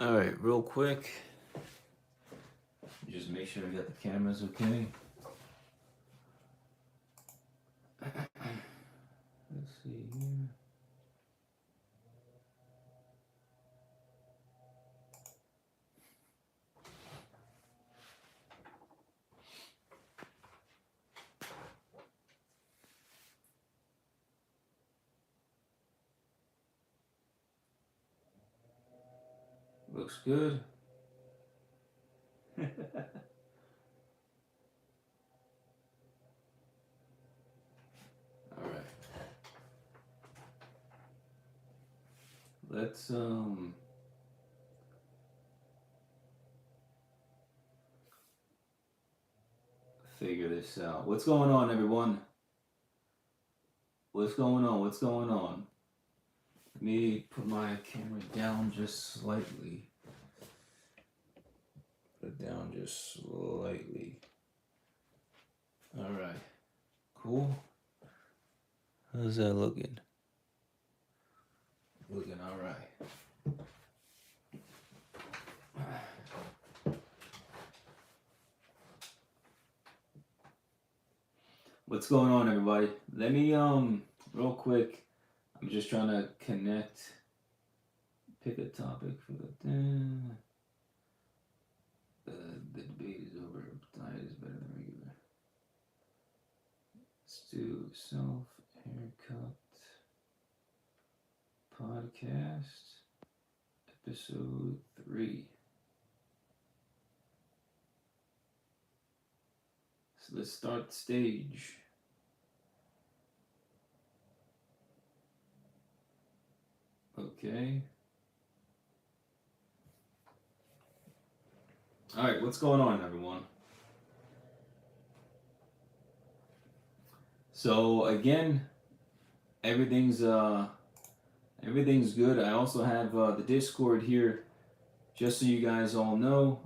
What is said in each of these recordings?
All right, real quick. Just make sure we got the cameras okay. Let's see here. Looks good. All right. Let's figure this out. What's going on, everyone? What's going on? What's going on? Let me put my camera down just slightly. Put it down just slightly. All right. Cool. How's that looking? Looking all right. What's going on, everybody? Let me real quick. I'm just trying to connect. Pick a topic for the debate is over. Diet is better than regular. Let's do self haircut podcast episode 3. So let's start the stage. Okay. All right, what's going on, everyone? So again, everything's good. I also have the Discord here, just so you guys all know.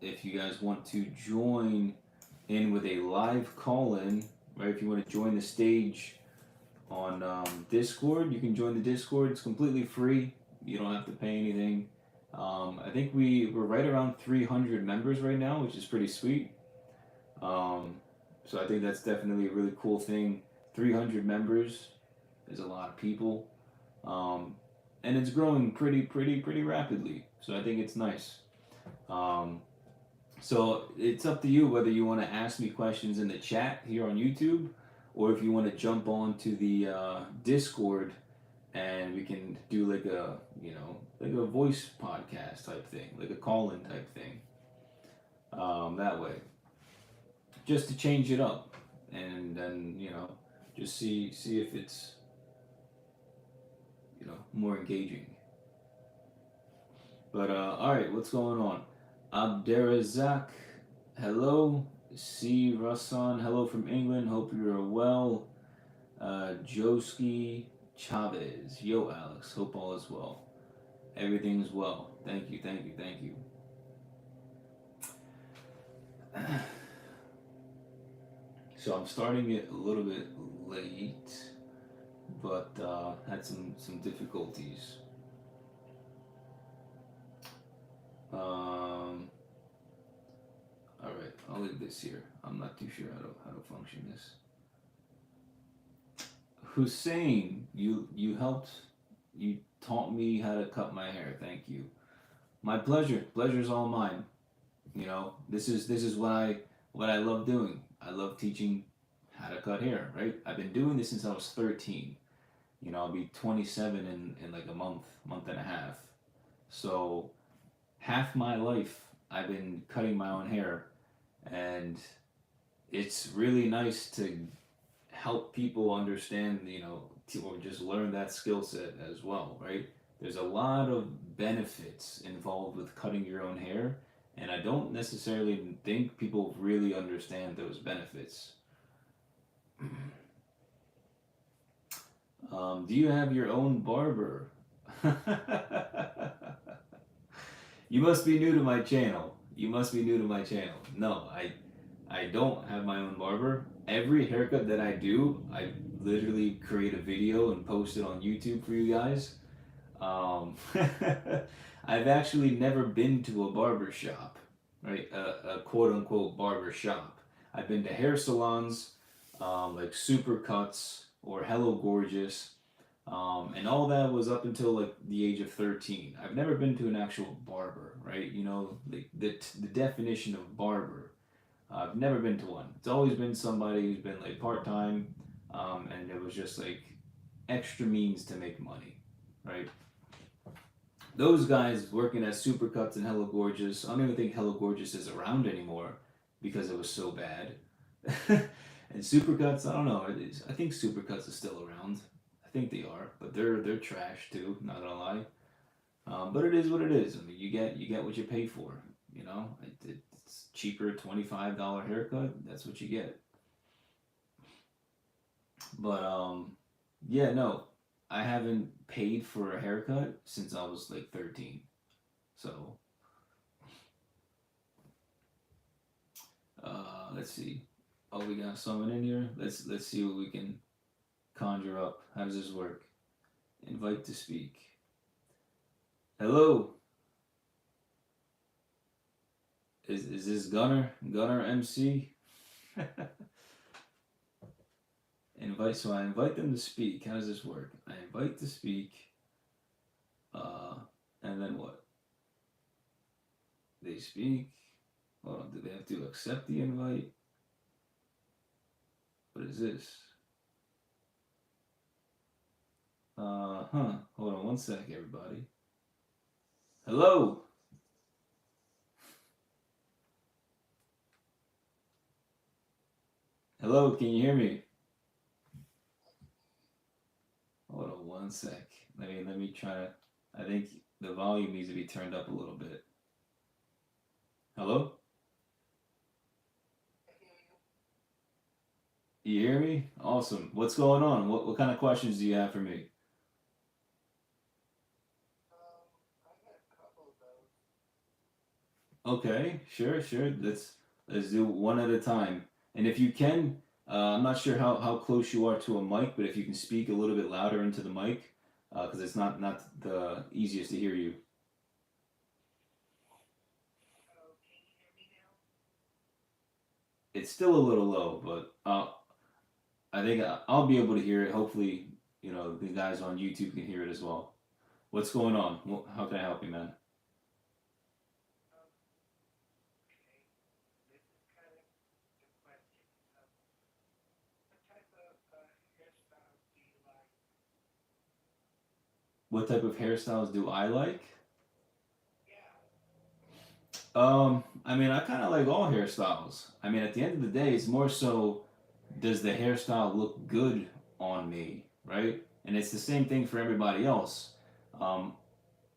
If you guys want to join in with a live call-in, right? If you want to join the stage on Discord, you can join the Discord. It's completely free. You don't have to pay anything. I think we're right around 300 members right now, which is pretty sweet. So I think that's definitely a really cool thing. 300 members is a lot of people, and it's growing pretty rapidly. So I think it's nice. So it's up to you whether you want to ask me questions in the chat here on YouTube, or if you want to jump on to the Discord, and we can do like a like a voice podcast type thing, like a call-in type thing. That way, just to change it up, and then just see if it's more engaging. But all right, what's going on? Abderazak, hello. C. Rassan, hello from England. Hope you're well. Joski Chavez, yo Alex. Hope all is well. Everything's well. Thank you. So I'm starting it a little bit late, but had some difficulties. All right, I'll leave this here. I'm not too sure how to function this. Hussein, you helped. You taught me how to cut my hair. Thank you. My pleasure. Pleasure's all mine. This is what I love doing. I love teaching how to cut hair. Right. I've been doing this since I was 13. I'll be 27 in like a month and a half. So half my life I've been cutting my own hair, and it's really nice to help people understand, or just learn that skill set as well, right? There's a lot of benefits involved with cutting your own hair, and I don't necessarily think people really understand those benefits. Do you have your own barber? You must be new to my channel. No, I don't have my own barber. Every haircut that I do, I literally create a video and post it on YouTube for you guys. Um, I've actually never been to a barber shop, right? A quote unquote barber shop. I've been to hair salons, like Supercuts or Hello Gorgeous, and all that was up until like the age of 13. I've never been to an actual barber, right? You know, the definition of barber. I've never been to one. It's always been somebody who's been like part time, and it was just like extra means to make money, right? Those guys working at Supercuts and Hello Gorgeous, I don't even think Hello Gorgeous is around anymore because it was so bad. And Supercuts, I don't know. I think Supercuts is still around. I think they are, but they're trash too. Not gonna lie. But it is what it is. I mean, you get what you pay for. You know, it's cheaper $25 haircut. That's what you get. But yeah, no, I haven't paid for a haircut since I was like 13. So let's see. Oh, we got someone in here. Let's see what we can conjure up. How does this work? Invite to speak. Hello. Is this Gunner MC? Invite. So I invite them to speak. How does this work? I invite to speak. Uh, and then what? They speak. Hold on. Do they have to accept the invite? What is this? Hold on one sec, everybody. Hello. Hello. Can you hear me? Hold on one sec. Let me try to. I think the volume needs to be turned up a little bit. Hello. You hear me? Awesome. What's going on? What kind of questions do you have for me? Okay, sure, sure. Let's do one at a time. And if you can, I'm not sure how close you are to a mic, but if you can speak a little bit louder into the mic, because it's not the easiest to hear you. It's still a little low, but I think I'll be able to hear it. Hopefully, the guys on YouTube can hear it as well. What's going on? How can I help you, man? What type of hairstyles do I like? I mean, I kind of like all hairstyles. I mean, at the end of the day, it's more so does the hairstyle look good on me, right? And it's the same thing for everybody else. Um,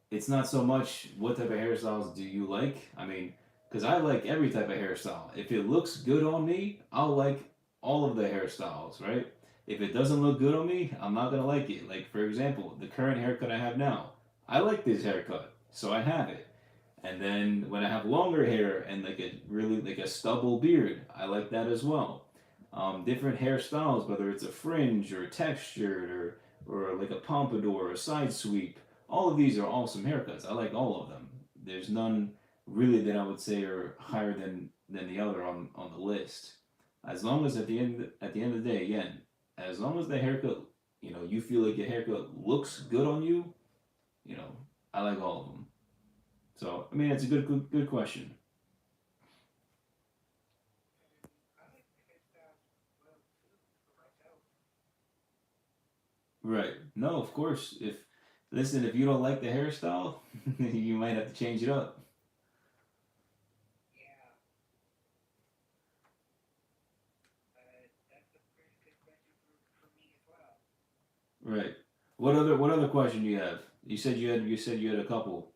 it's not so much what type of hairstyles do you like. I mean, because I like every type of hairstyle. If it looks good on me, I'll like all of the hairstyles, right? If it doesn't look good on me, I'm not gonna like it. Like for example, the current haircut I have now, I like this haircut, so I have it. And then when I have longer hair and like a really like a stubble beard, I like that as well. Different hairstyles, whether it's a fringe or textured or like a pompadour or a side sweep, all of these are awesome haircuts. I like all of them. There's none really that I would say are higher than the other on the list. As long as at the end of the day, again, as long as the haircut, you feel like your haircut looks good on you, you know, I like all of them. So I mean, it's a good question. Right. No, of course. If you don't like the hairstyle, you might have to change it up. Right. What other question do you have? You said you had a couple.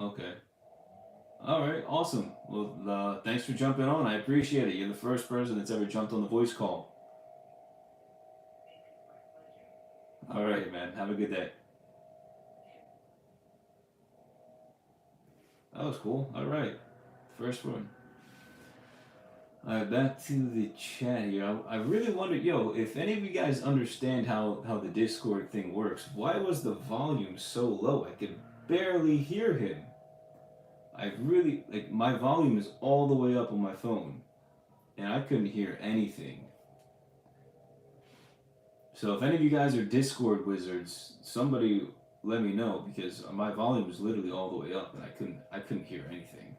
Okay. All right. Awesome. Well, thanks for jumping on. I appreciate it. You're the first person that's ever jumped on the voice call. All right, man. Have a good day. That was cool. All right. First one. Alright, back to the chat here. I really wondered, yo, if any of you guys understand how the Discord thing works, why was the volume so low? I could barely hear him. I really, like, my volume is all the way up on my phone, and I couldn't hear anything. So if any of you guys are Discord wizards, somebody let me know because my volume is literally all the way up, and I couldn't hear anything.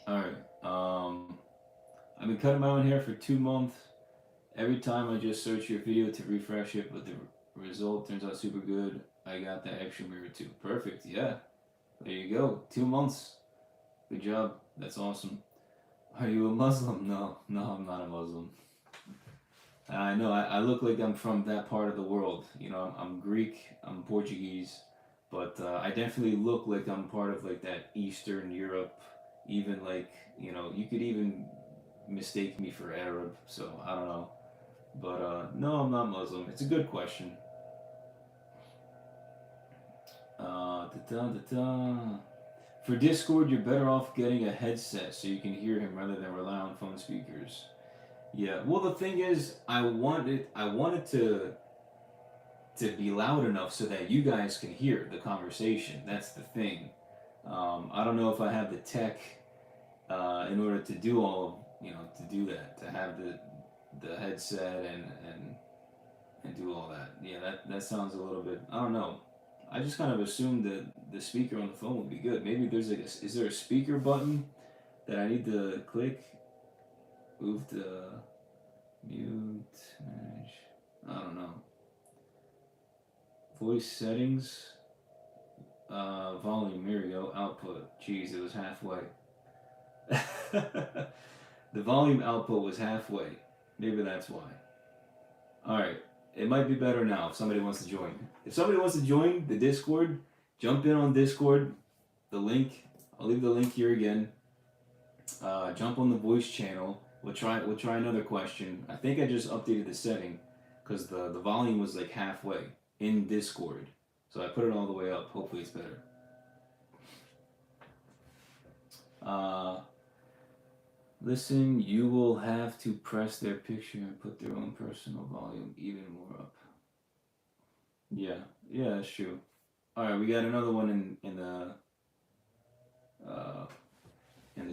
All right. I've been cutting my own hair for 2 months. Every time I just search your video to refresh it, but the result turns out super good. I got that extra mirror too. Perfect. Yeah. There you go. 2 months. Good job. That's awesome. Are you a Muslim? No, I'm not a Muslim. I know I look like I'm from that part of the world. You know, I'm Greek, I'm Portuguese, but I definitely look like I'm part of like that Eastern Europe. Even like, you know, you could even mistake me for Arab. So I don't know, but no, I'm not Muslim. It's a good question. Da-da. For Discord, you're better off getting a headset so you can hear him rather than rely on phone speakers. Yeah. Well, the thing is, I wanted to be loud enough so that you guys can hear the conversation. That's the thing. I don't know if I have the tech in order to do to do that, to have the headset and do all that. Yeah, that sounds a little bit. I don't know. I just kind of assumed that the speaker on the phone would be good. Maybe there's like is there a speaker button that I need to click? Move to mute, manage. I don't know. Voice settings, volume. Here we go. Output. Jeez, it was halfway. The volume output was halfway. Maybe that's why. Alright. It might be better now if somebody wants to join. If somebody wants to join the Discord, jump in on Discord. The link, I'll leave the link here again. Jump on the voice channel. We'll try another question. I think I just updated the setting because the volume was like halfway in Discord. So I put it all the way up. Hopefully it's better. Listen, you will have to press their picture and put their own personal volume even more up. Yeah, that's true. All right, we got another one in the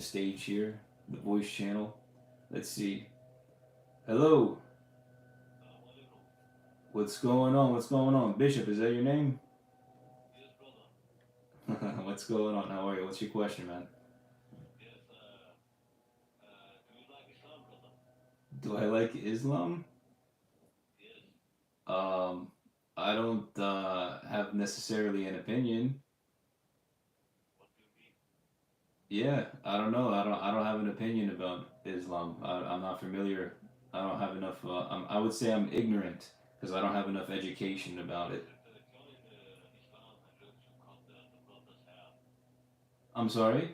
stage here, the voice channel. Let's see. Hello. What's going on? What's going on? Bishop, is that your name? Yes, brother. What's going on? How are you? What's your question, man? Yes, do you like Islam, brother? Do I like Islam? Yes. Um, I don't have necessarily an opinion. What do you mean? Yeah, I don't know. I don't have an opinion about Islam. I'm not familiar. I don't have enough. I would say I'm ignorant because I don't have enough education about You it. should join Islam and learn to cut the brother's hair. I'm sorry. You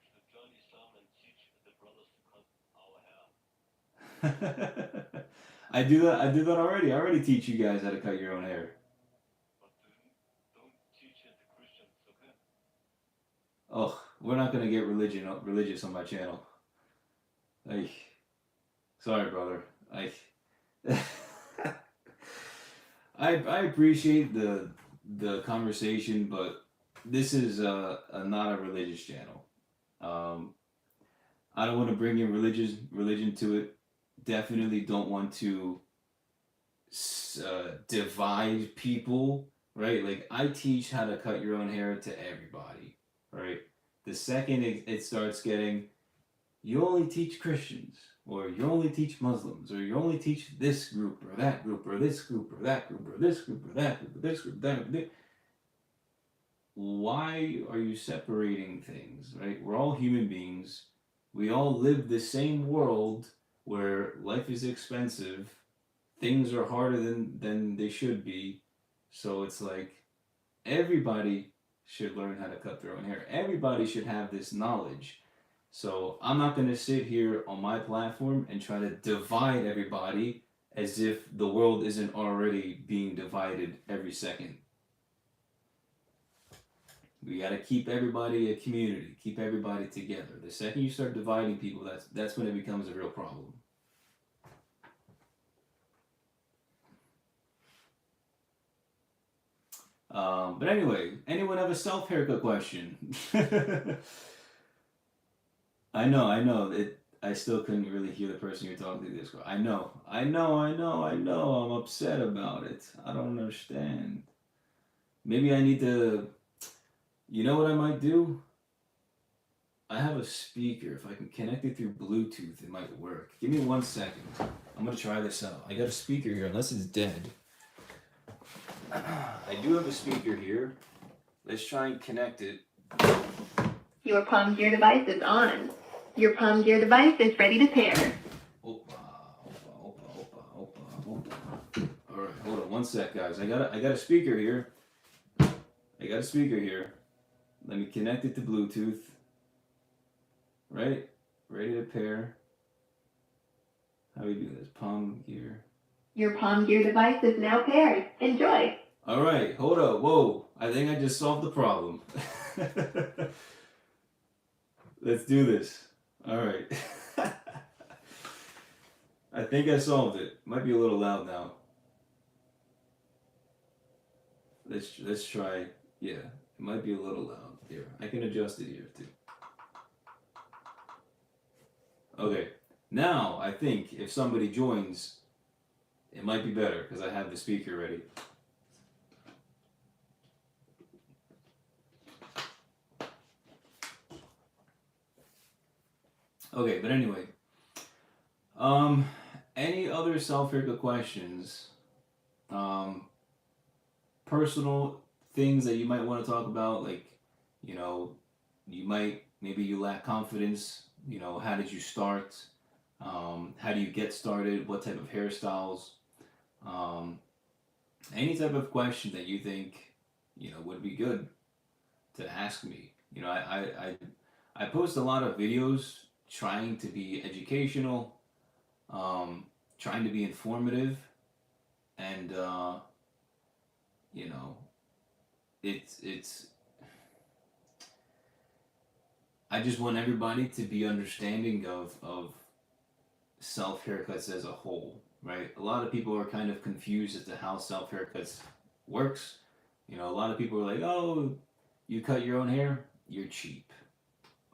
should join Islam and teach the brothers to cut our hair. I do that. I do that already. I already teach you guys how to cut your own hair. But don't teach the Christians, okay? Oh, we're not gonna get religious on my channel. Like, sorry, brother. I I appreciate the conversation, but this is not a religious channel. Um, I don't want to bring in religion to it. Definitely don't want to divide people, right? Like I teach how to cut your own hair to everybody, right? The second it starts getting, you only teach Christians, or you only teach Muslims, or you only teach this group or that group or this group or that group or this group or that group or this group, that group. Why are you separating things, right? We're all human beings. We all live the same world where life is expensive, things are harder than they should be. So it's like everybody should learn how to cut their own hair. Everybody should have this knowledge. So I'm not going to sit here on my platform and try to divide everybody as if the world isn't already being divided every second. We got to keep everybody a community, keep everybody together. The second you start dividing people, that's when it becomes a real problem. But anyway, anyone have a self haircut question? I know. I still couldn't really hear the person you're talking to this. I know. I'm upset about it. I don't understand. Maybe I need to. You know what I might do? I have a speaker. If I can connect it through Bluetooth, it might work. Give me 1 second. I'm gonna try this out. I got a speaker here, unless it's dead. I do have a speaker here. Let's try and connect it. Your Palm Gear device is on. Your Palm Gear device is ready to pair. Opa. All right, hold on 1 sec, guys. I got a speaker here. Let me connect it to Bluetooth. Right, ready to pair. How do we do this? Palm Gear. Your Palm Gear device is now paired. Enjoy. All right, hold up. Whoa, I think I just solved the problem. Let's do this. All right. I think I solved it. Might be a little loud now. Let's try. Yeah, it might be a little loud. Here, I can adjust it here too. Okay, now I think if somebody joins, it might be better because I have the speaker ready. Okay, but anyway, any other self-haircut questions? Personal things that you might want to talk about, like, maybe you lack confidence. How did you start? How do you get started? What type of hairstyles? Any type of question that you think, would be good to ask me. I post a lot of videos trying to be educational, trying to be informative, and it's I just want everybody to be understanding of self haircuts as a whole, right? A lot of people are kind of confused as to how self haircuts works. A lot of people are like, "Oh, you cut your own hair? You're cheap."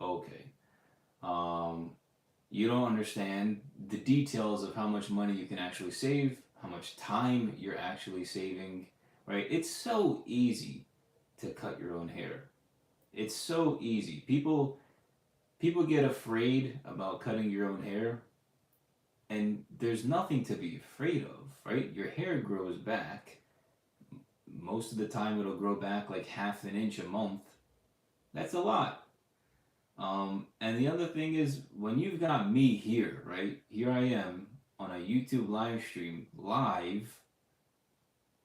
Okay. You don't understand the details of how much money you can actually save, how much time you're actually saving, right? It's so easy to cut your own hair. It's so easy. People get afraid about cutting your own hair, and there's nothing to be afraid of, right? Your hair grows back. Most of the time it'll grow back like half an inch a month. That's a lot. And the other thing is, when you've got me here, right? Here I am on a YouTube live stream, live,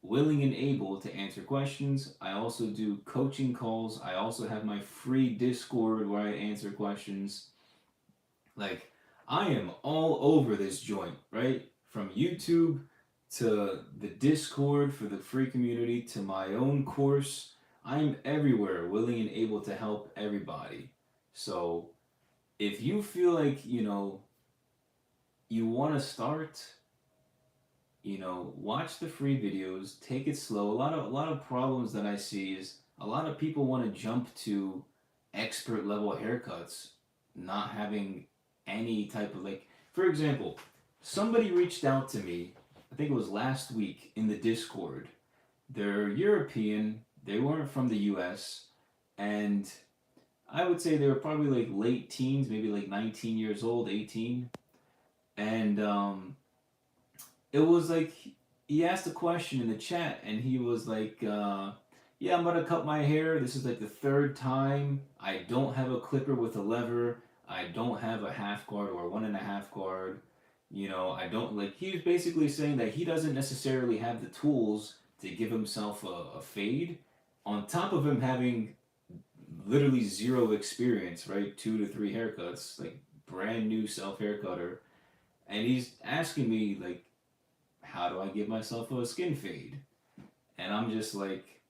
willing and able to answer questions. I also do coaching calls. I also have my free Discord where I answer questions. Like, I am all over this joint, right? From YouTube to the Discord for the free community to my own course. I'm everywhere, willing and able to help everybody. So if you feel like, you want to start, watch the free videos, take it slow. A lot of problems that I see is a lot of people want to jump to expert level haircuts, not having any type of, like, for example, somebody reached out to me, I think it was last week, in the Discord. They're European, they weren't from the US, and I would say they were probably like late teens, maybe like 19 years old, 18. And it was like, he asked a question in the chat, and he was like, yeah, I'm gonna cut my hair. This is like the third time. I don't have a clipper with a lever. I don't have a half guard or 1.5 guard. I don't, like, he was basically saying that he doesn't necessarily have the tools to give himself a fade, on top of him having literally zero experience, right? 2 to 3 haircuts, like brand new self haircutter, and he's asking me, like, how do I give myself a skin fade? And I'm just like,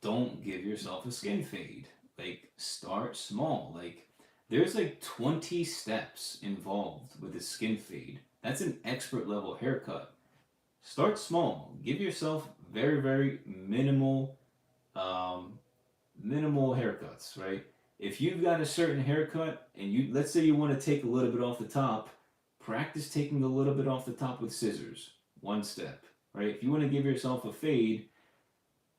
don't give yourself a skin fade. Like, start small. Like, there's like 20 steps involved with a skin fade. That's an expert level haircut. Start small. Give yourself very, very um, minimal haircuts, right? If you've got a certain haircut and let's say you want to take a little bit off the top, practice taking a little bit off the top with scissors. One step, right? If you want to give yourself a fade,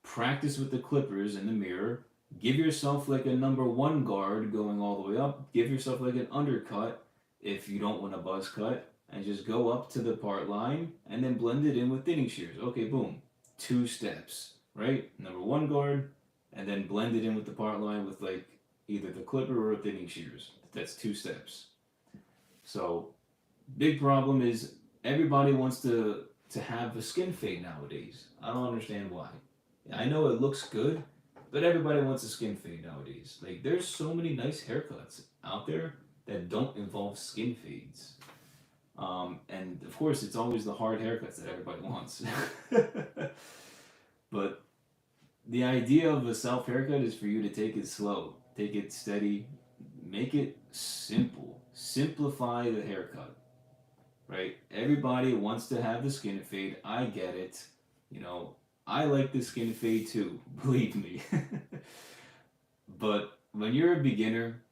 practice with the clippers in the mirror. Give yourself like a number one guard going all the way up. Give yourself like an undercut if you don't want a buzz cut, and just go up to the part line and then blend it in with thinning shears. Okay, boom. 2 steps, right? Number one guard, and then blend it in with the part line with like either the clipper or thinning shears. That's 2 steps. So, big problem is everybody wants to have a skin fade nowadays. I don't understand why. I know it looks good, but everybody wants a skin fade nowadays. Like, there's so many nice haircuts out there that don't involve skin fades. And of course, it's always the hard haircuts that everybody wants. But the idea of a self haircut is for you to take it slow, take it steady, make it simple, simplify the haircut, right? Everybody wants to have the skin fade. I get it. You know, I like the skin fade too, believe me. But when you're a beginner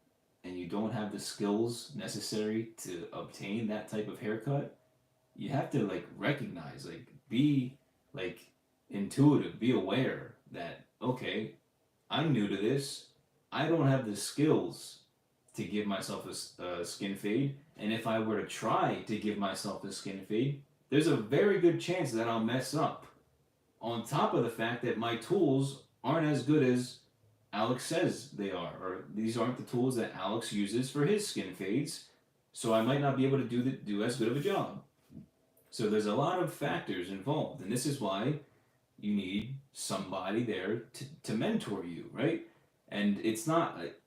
and you don't have the skills necessary to obtain that type of haircut, you have to like recognize, like be like intuitive, be aware that okay, I'm new to this. I don't have the skills to give myself a skin fade, and if I were to try to give myself a skin fade, there's a very good chance that I'll mess up. On top of the fact that my tools aren't as good as Alex says they are, or these aren't the tools that Alex uses for his skin fades, so I might not be able to do as good of a job. So there's a lot of factors involved, and this is why you need somebody there to mentor you, right? And it's not like,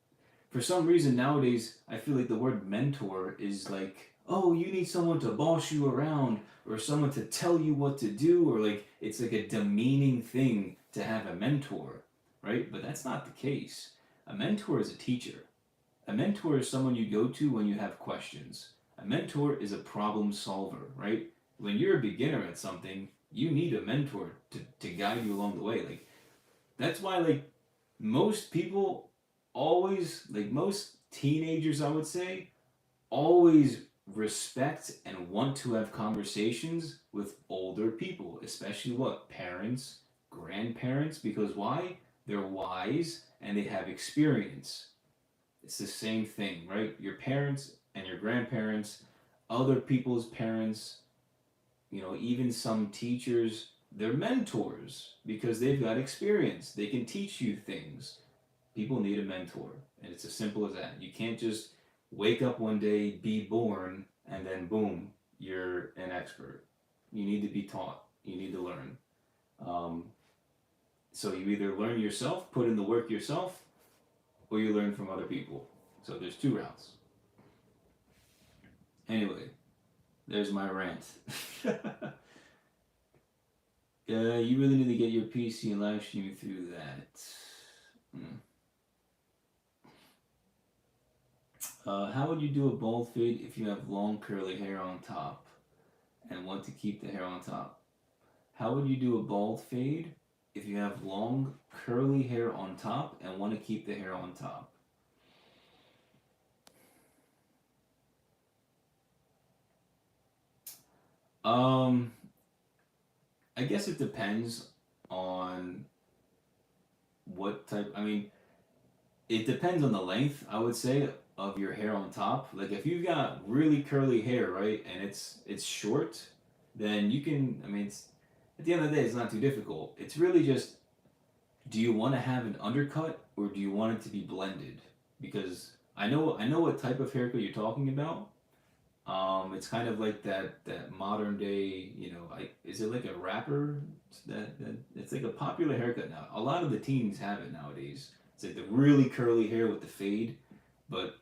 for some reason nowadays, I feel like the word mentor is like, oh, you need someone to boss you around or someone to tell you what to do, or like it's like a demeaning thing to have a mentor, right? But that's not the case. A mentor is a teacher. A mentor is someone you go to when you have questions. A mentor is a problem solver, right? When you're a beginner at something, you need a mentor to guide you along the way. Like, that's why, like, most people always, like, most teenagers, I would say, always respect and want to have conversations with older people, especially what? Parents, grandparents, because why? They're wise and they have experience. It's the same thing, right? Your parents and your grandparents, other people's parents, you know, even some teachers, they're mentors because they've got experience. They can teach you things. People need a mentor, and it's as simple as that. You can't just wake up one day, be born, and then boom, you're an expert. You need to be taught. You need to learn. Um, so you either learn yourself, put in the work yourself, or you learn from other people. So there's 2 routes. Anyway, there's my rant. You really need to get your PC and live stream through that. How would you do a bald fade if you have long curly hair on top and want to keep the hair on top? How would you do a bald fade if you have long curly hair on top and want to keep the hair on top? I guess it depends on what type. I mean, it depends on the length, I would say, of your hair on top. Like if you've got really curly hair, right, and it's short, then you can. I mean, it's at the end of the day, it's not too difficult. It's really just, do you want to have an undercut or do you want it to be blended? Because I know what type of haircut you're talking about. It's kind of like that modern day, you know, like is it like a rapper? That it's like a popular haircut now. A lot of the teens have it nowadays. It's like the really curly hair with the fade, but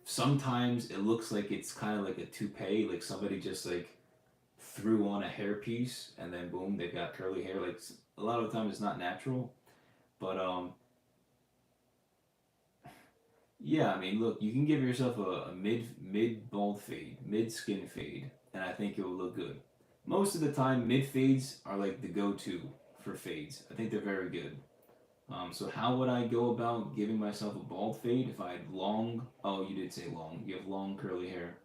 sometimes it looks like it's kind of like a toupee, like somebody just like threw on a hairpiece and then boom, they've got curly hair. Like a lot of the time, it's not natural. But yeah, I mean, look, you can give yourself a mid bald fade, mid skin fade, and I think it will look good. Most of the time, mid fades are like the go-to for fades. I think they're very good. So how would I go about giving myself a bald fade if I had long? Oh, you did say long. You have long curly hair.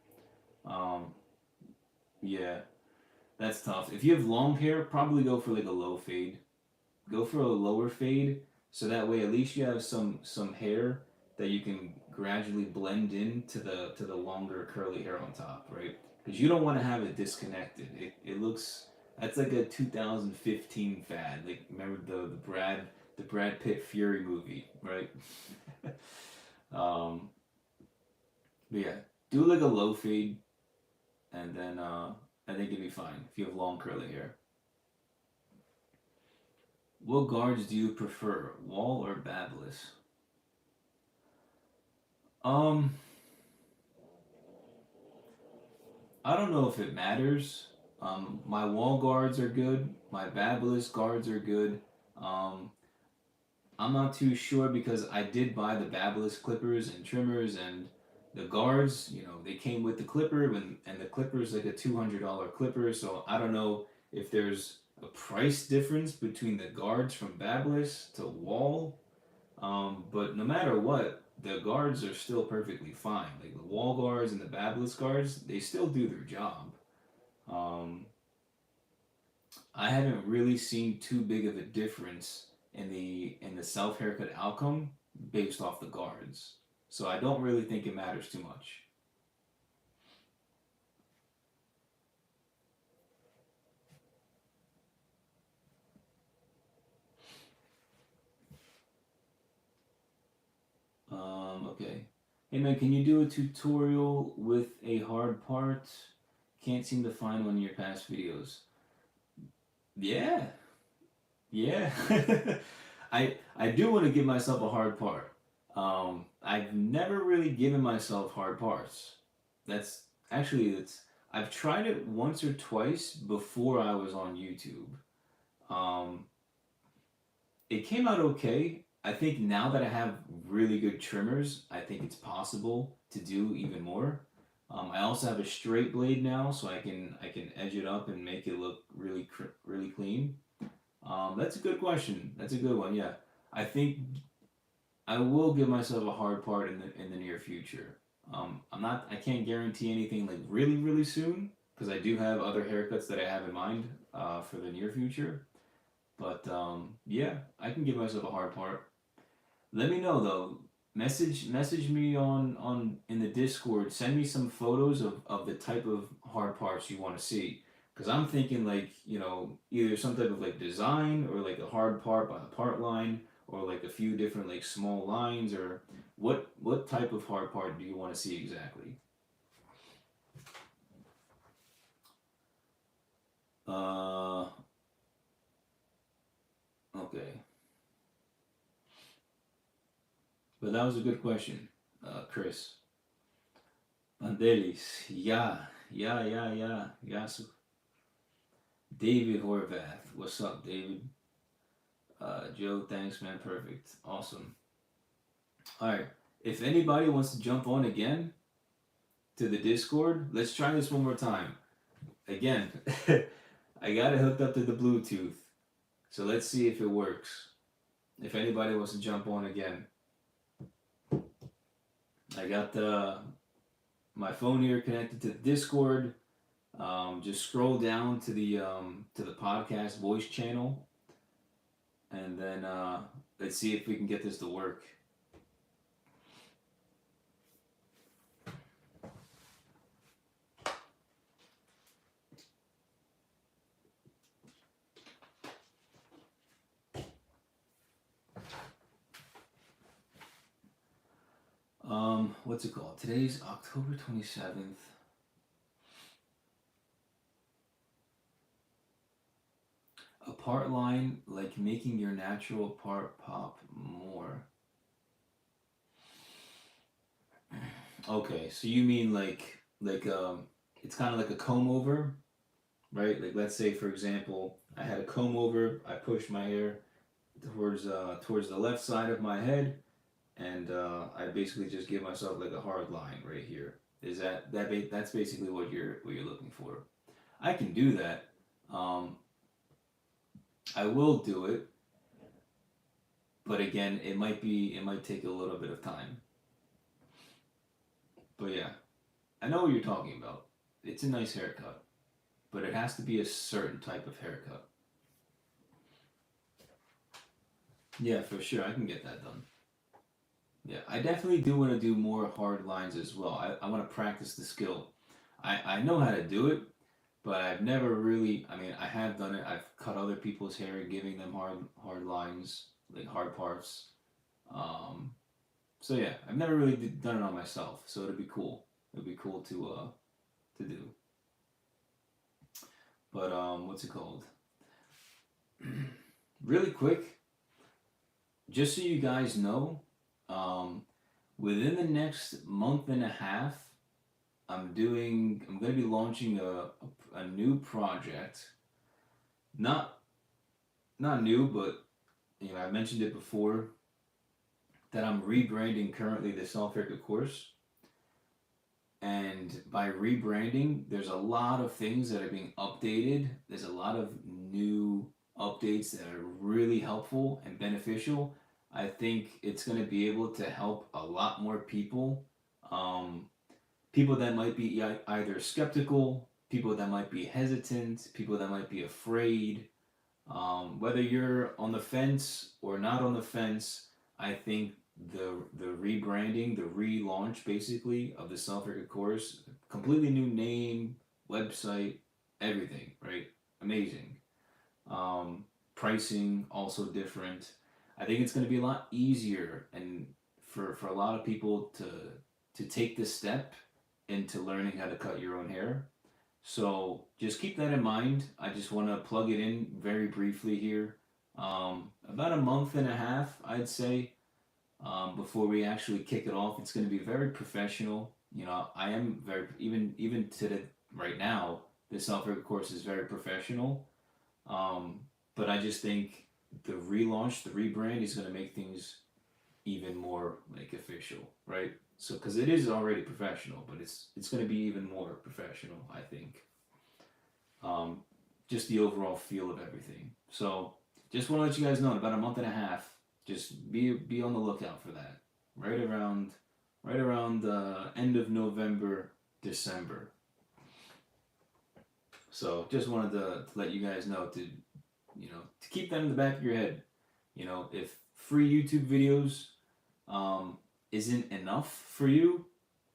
Um, yeah, that's tough. If you have long hair, probably go for like a low fade. Go for a lower fade, so that way at least you have some hair that you can gradually blend in to the longer curly hair on top, right? Because you don't want to have it disconnected. It looks that's like a 2015 fad. Like remember the Brad Pitt Fury movie, right? um, but yeah, do like a low fade, and then I think it'd be fine if you have long curly hair. What guards do you prefer, wall or babless? Um, I don't know if it matters. My wall guards are good. My babless guards are good. Um, I'm not too sure because I did buy the babless clippers and trimmers and the guards. You know, they came with the clipper and the clipper's like a $200 clipper. So I don't know if there's a price difference between the guards from babless to wall. But no matter what, the guards are still perfectly fine. Like the wall guards and the babless guards, they still do their job. Um, I haven't really seen too big of a difference in the self haircut outcome based off the guards. So I don't really think it matters too much. Okay. Hey man, can you do a tutorial with a hard part? Can't seem to find one in your past videos. Yeah, yeah. I do want to give myself a hard part. I've never really given myself hard parts. That's actually it's I've tried it once or twice before I was on YouTube. Um, it came out okay. I think now that I have really good trimmers, I think it's possible to do even more. I also have a straight blade now, so I can edge it up and make it look really clean. That's a good question. That's a good one. Yeah, I think I will give myself a hard part in the near future. I'm not. I can't guarantee anything like really soon because I do have other haircuts that I have in mind for the near future. But yeah, I can give myself a hard part. Let me know though. Message me on in the Discord. Send me some photos of the type of hard parts you want to see. Cause I'm thinking like either some type of like design or like a hard part by the part line or like a few different like small lines or what type of hard part do you want to see exactly? Uh okay, but that was a good question, Chris. Bandelis, yeah. So David Horvath, what's up, David? Joe, thanks, man. Perfect, awesome. All right, if anybody wants to jump on again to the Discord, let's try this one more time. Again, I got it hooked up to the Bluetooth, so let's see if it works. If anybody wants to jump on again, I got my phone here connected to the Discord. Just scroll down to the podcast voice channel, and then let's see if we can get this to work. What's it called? Today's October 27th. A part line like making your natural part pop more. Okay, so you mean it's kind of like a comb over, right? Like let's say for example, I had a comb over, I pushed my hair, towards the left side of my head, and I basically just give myself like a hard line right here. Is that's basically what you're looking for? I can do that. Um, I will do it, but again, it might take a little bit of time. But yeah, I know what you're talking about. It's a nice haircut, but it has to be a certain type of haircut. Yeah, for sure, I can get that done. Yeah, I definitely do want to do more hard lines as well. I want to practice the skill. I know how to do it, but I've never really. I mean, I have done it. I've cut other people's hair, giving them hard lines, like hard parts. Um, so yeah, I've never really done it on myself. So it'd be cool. It'd be cool to do. But what's it called? Really quick, just so you guys know, um, within the next month and a half, I'm gonna be launching a new project. Not not new, but I mentioned it before that I'm rebranding currently the self haircut course. And by rebranding, there's a lot of things that are being updated. There's a lot of new updates that are really helpful and beneficial. I think it's going to be able to help a lot more people. Um, People that might be either skeptical, people that might be hesitant, people that might be afraid. Whether you're on the fence or not on the fence, I think the rebranding, the relaunch basically of the Self Record course, completely new name, website, everything, right? Amazing. Pricing also different. I think it's going to be a lot easier and for a lot of people to take this step into learning how to cut your own hair. So just keep that in mind. I just want to plug it in very briefly here. About a month and a half, I'd say, before we actually kick it off. It's going to be very professional. I am very even to the right now. The self-record course is very professional. Um, but I just think the relaunch, the rebrand, is going to make things even more like official, right? So because it is already professional, but it's going to be even more professional, I think. Um, just the overall feel of everything. So just want to let you guys know in about a month and a half, just be on the lookout for that. Right around the end of November, December. So just wanted to let you guys know to keep that in the back of your head. If free YouTube videos isn't enough for you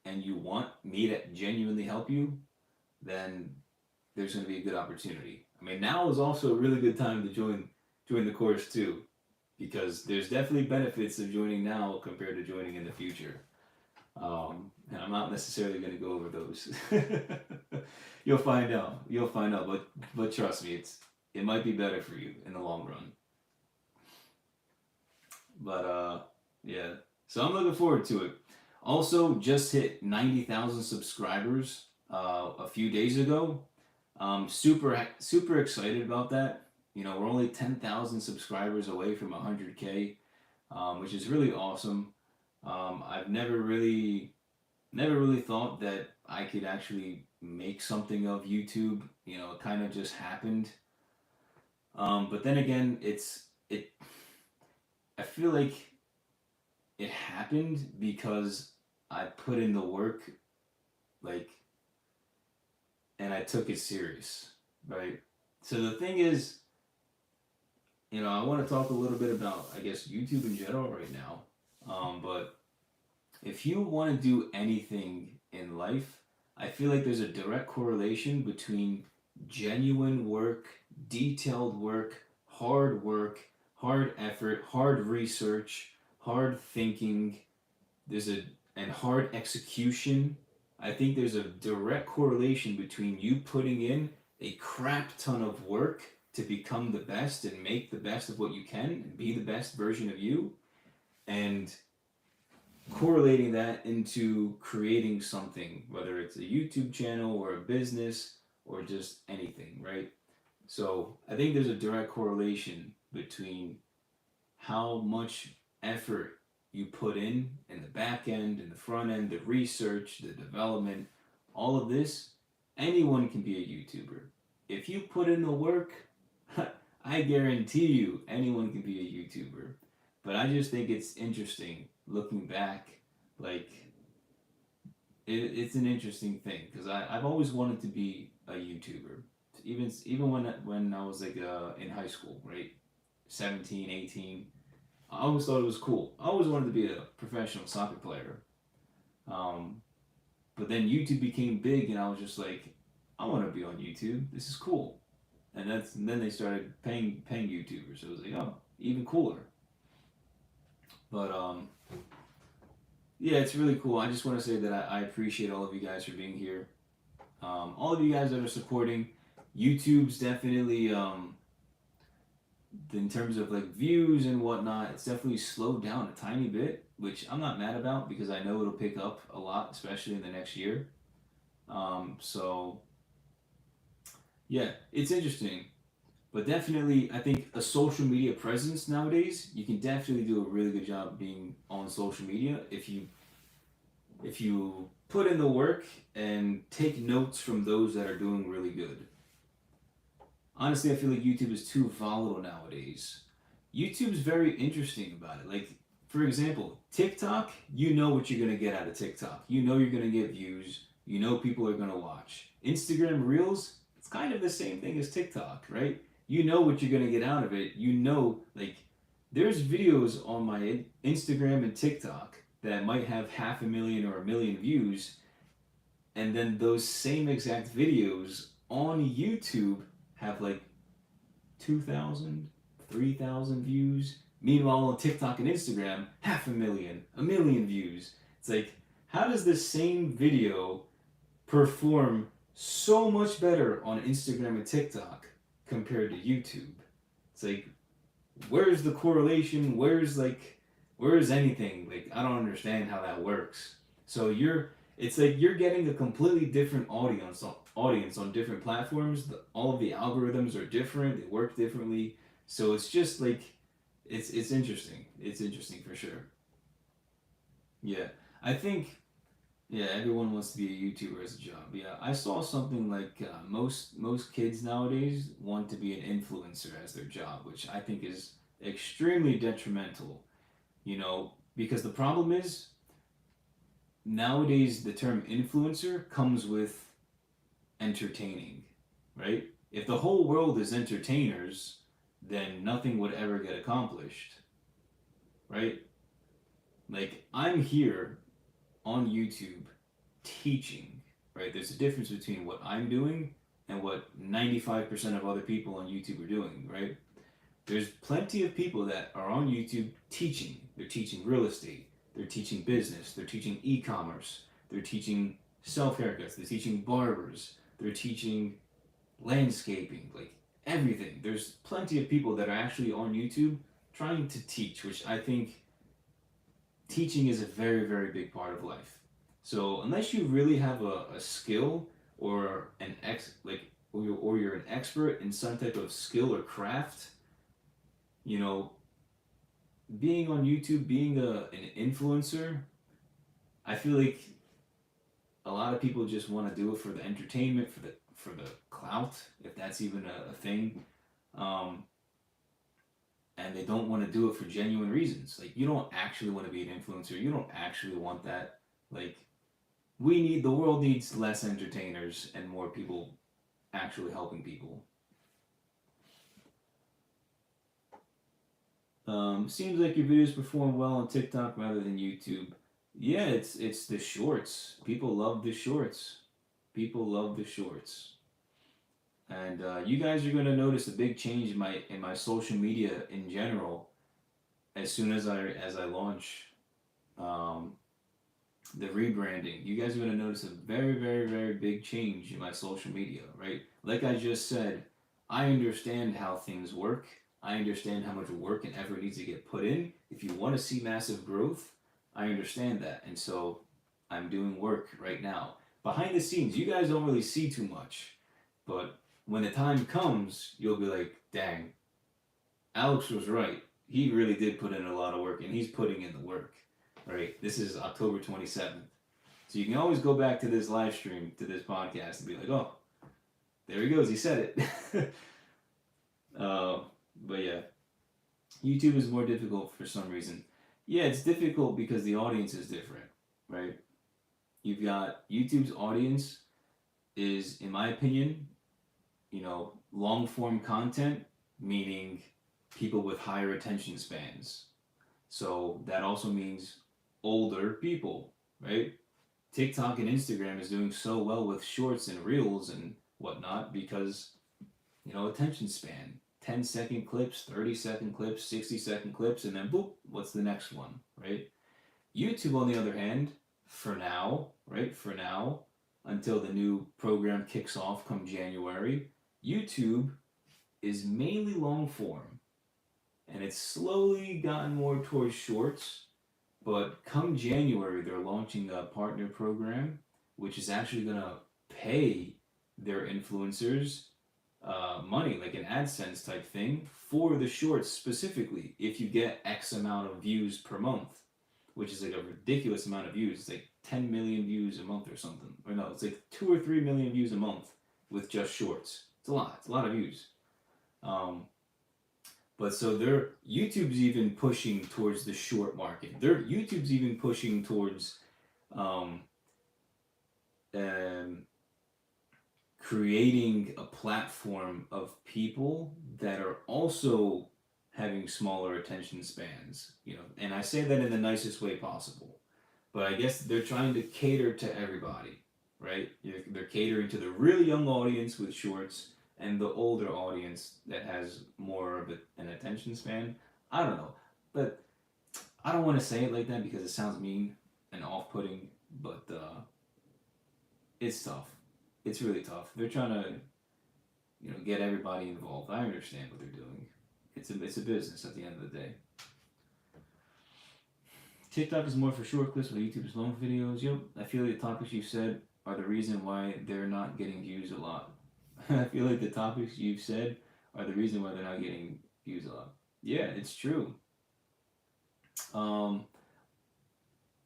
and you want me to genuinely help you, then there's going to be a good opportunity. I mean, now is also a really good time to join the course too, because there's definitely benefits of joining now compared to joining in the future. And I'm not necessarily going to go over those. You'll find out. You'll find out. But trust me, it might be better for you in the long run. But yeah. So I'm looking forward to it. Also, just hit 90,000 subscribers a few days ago. Super excited about that. We're only 10,000 subscribers away from 100K, which is really awesome. I've never really thought that I could actually make something of YouTube. It kind of just happened. But then again, it. I feel like it happened because I put in the work, like, and I took it serious, right? So the thing is, I want to talk a little bit about, I guess, YouTube in general right now. But if you want to do anything in life, I feel like there's a direct correlation between genuine work, hard effort, hard research, hard thinking, and hard execution. I think there's a direct correlation between you putting in a crap ton of work to become the best and make the best of what you can and be the best version of you, and correlating that into creating something, whether it's a YouTube channel or a business or just anything, right? So I think there's a direct correlation between how much effort you put in the back end, in the front end, the research, the development, all of this, anyone can be a YouTuber. If you put in the work, I guarantee you anyone can be a YouTuber. But I just think it's interesting looking back, like it's an interesting thing because I've always wanted to be a YouTuber. Even when I was like in high school, right? 17, 18. I always thought it was cool. I always wanted to be a professional soccer player. Um, but then YouTube became big, and I was just like, I want to be on YouTube. This is cool. And then they started paying YouTubers. So it was like, oh, even cooler. But yeah, it's really cool. I just want to say that I appreciate all of you guys for being here. All of you guys that are supporting. YouTube's definitely in terms of like views and whatnot, it's definitely slowed down a tiny bit, which I'm not mad about because I know it'll pick up a lot, especially in the next year. So yeah, it's interesting, but definitely I think a social media presence nowadays, you can definitely do a really good job being on social media if you put in the work and take notes from those that are doing really good. Honestly, I feel like YouTube is too volatile nowadays. YouTube's very interesting about it. Like, for example, TikTok, you know what you're going to get out of TikTok. You know you're going to get views. You know people are going to watch. Instagram Reels, it's kind of the same thing as TikTok, right? You know what you're going to get out of it. You know, like, there's videos on my Instagram and TikTok that might have 500,000 or 1 million views, and then those same exact videos on YouTube have like 2,000, 3,000 views. Meanwhile, on TikTok and Instagram, 500,000, 1 million views. It's like, how does the same video perform so much better on Instagram and TikTok compared to YouTube? It's like, where's the correlation? Where's anything? Like, I don't understand how that works. So it's like you're getting a completely different audience on different platforms. All of the algorithms are different. They work differently. So it's just like it's interesting. It's interesting for sure. Yeah, I think yeah everyone wants to be a YouTuber as a job. Yeah, I saw something like most kids nowadays want to be an influencer as their job, which I think is extremely detrimental. Because the problem is nowadays the term influencer comes with entertaining, right? If the whole world is entertainers, then nothing would ever get accomplished, right? Like, I'm here on YouTube teaching, right? There's a difference between what I'm doing and what 95% of other people on YouTube are doing, right? There's plenty of people that are on YouTube teaching. They're teaching real estate, they're teaching business, they're teaching e-commerce, they're teaching self haircuts, they're teaching barbers, they're teaching landscaping, like everything. There's plenty of people that are actually on YouTube trying to teach, which I think teaching is a very, very big part of life. So unless you really have a skill or or you're an expert in some type of skill or craft, you know, being on YouTube, being an influencer, I feel like a lot of people just want to do it for the entertainment, for the clout, if that's even a thing, um, and they don't want to do it for genuine reasons. Like, you don't actually want to be an influencer. You don't actually want that. Like, the world needs less entertainers and more people actually helping people. Seems like your videos perform well on TikTok rather than YouTube. Yeah, it's the shorts. People love the shorts. People love the shorts. And you guys are gonna notice a big change in my social media in general as soon as I launch um, the rebranding. You guys are gonna notice a very, very, very big change in my social media, right? Like I just said, I understand how things work. I understand how much work and effort needs to get put in. If you want to see massive growth, I understand that. And so I'm doing work right now. Behind the scenes, you guys don't really see too much. But when the time comes, you'll be like, dang, Alex was right. he really did put in a lot of work, and he's putting in the work. Right. This is October 27th. So you can always go back to this live stream, to this podcast, and be like, oh, there he goes, he said it. But yeah, YouTube is more difficult for some reason. Yeah, it's difficult because the audience is different, right? You've got YouTube's audience is, in my opinion, long form content, meaning people with higher attention spans. So that also means older people, right? TikTok and Instagram is doing so well with shorts and reels and whatnot because, attention span. 10-second clips, 30-second clips, 60-second clips, and then boop, what's the next one, right? YouTube, on the other hand, for now, right? For now, until the new program kicks off come January, YouTube is mainly long form. And it's slowly gotten more towards shorts. But come January, they're launching a partner program, which is actually going to pay their influencers money, like an AdSense type thing, for the shorts specifically, if you get X amount of views per month, which is like a ridiculous amount of views. It's like 10 million views a month or something. Or no, it's like 2 or 3 million views a month with just shorts. It's a lot. It's a lot of views. But so YouTube's even pushing towards the short market. YouTube's even pushing towards creating a platform of people that are also having smaller attention spans, and I say that in the nicest way possible. But I guess they're trying to cater to everybody, right? They're catering to the really young audience with shorts and the older audience that has more of an attention span. I don't know, but I don't want to say it like that because it sounds mean and off-putting, but it's tough. It's really tough. They're trying to, get everybody involved. I understand what they're doing. It's a business at the end of the day. TikTok is more for short clips, while YouTube is long videos. Yep, I feel like the topics you said are the reason why they're not getting views a lot. I feel like the topics you've said are the reason why they're not getting views a lot. Yeah, it's true. And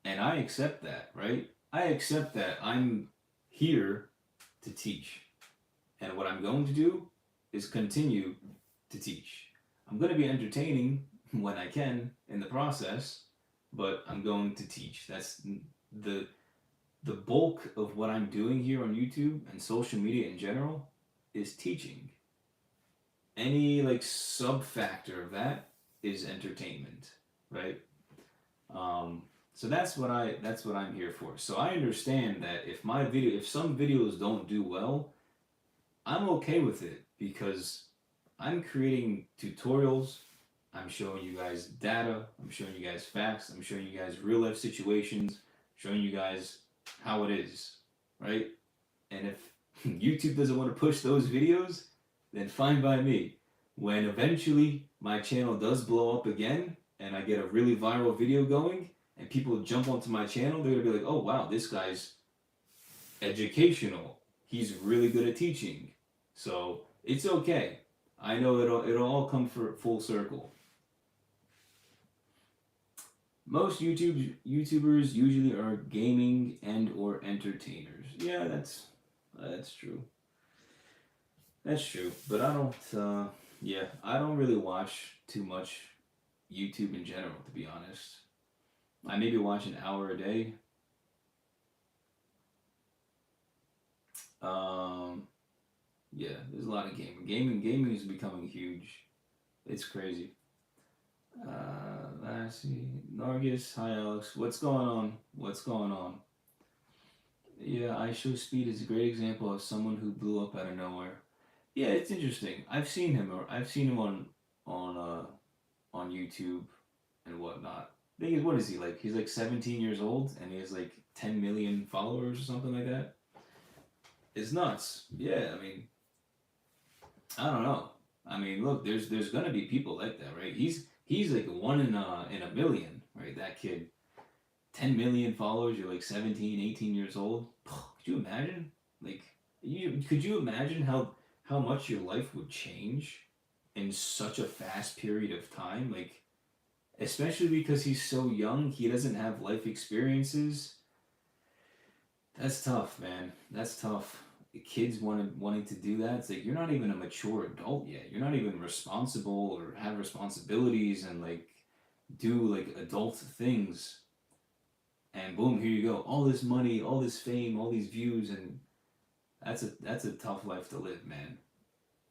I accept that, right? I accept that I'm here to teach. And what I'm going to do is continue to teach. I'm going to be entertaining when I can in the process, but I'm going to teach. That's the bulk of what I'm doing here on YouTube and social media in general is teaching. Any sub factor of that is entertainment, right? So that's what I'm here for. So I understand that if some videos don't do well, I'm okay with it because I'm creating tutorials, I'm showing you guys data, I'm showing you guys facts, I'm showing you guys real life situations, showing you guys how it is, right? And if YouTube doesn't want to push those videos, then fine by me. When eventually my channel does blow up again and I get a really viral video going and people jump onto my channel, they're going to be like, oh wow, this guy's educational. He's really good at teaching. So it's okay. I know it'll all come for full circle. Most YouTubers usually are gaming and or entertainers. Yeah, that's true. That's true. But I don't really watch too much YouTube in general, to be honest. I maybe watch an hour a day. Yeah, there's a lot of gaming. Gaming is becoming huge. It's crazy. Lassie, Nargis, hi Alex. What's going on? Yeah, I Show Speed is a great example of someone who blew up out of nowhere. Yeah, it's interesting. I've seen him on YouTube and whatnot. The thing is, what is he like? He's like 17 years old and he has like 10 million followers or something like that. It's nuts. Yeah, I mean, I don't know. I mean, look, there's gonna be people like that, right? He's like one in a million, right? That kid, 10 million followers. You're like 17, 18 years old. Could you imagine? Could you imagine how much your life would change in such a fast period of time? Like, especially because he's so young. He doesn't have life experiences. That's tough, man. That's tough. Kids wanting to do that. It's like you're not even a mature adult yet. You're not even responsible or have responsibilities and like do like adult things. And boom, here you go. All this money, all this fame, all these views, and that's a tough life to live, man.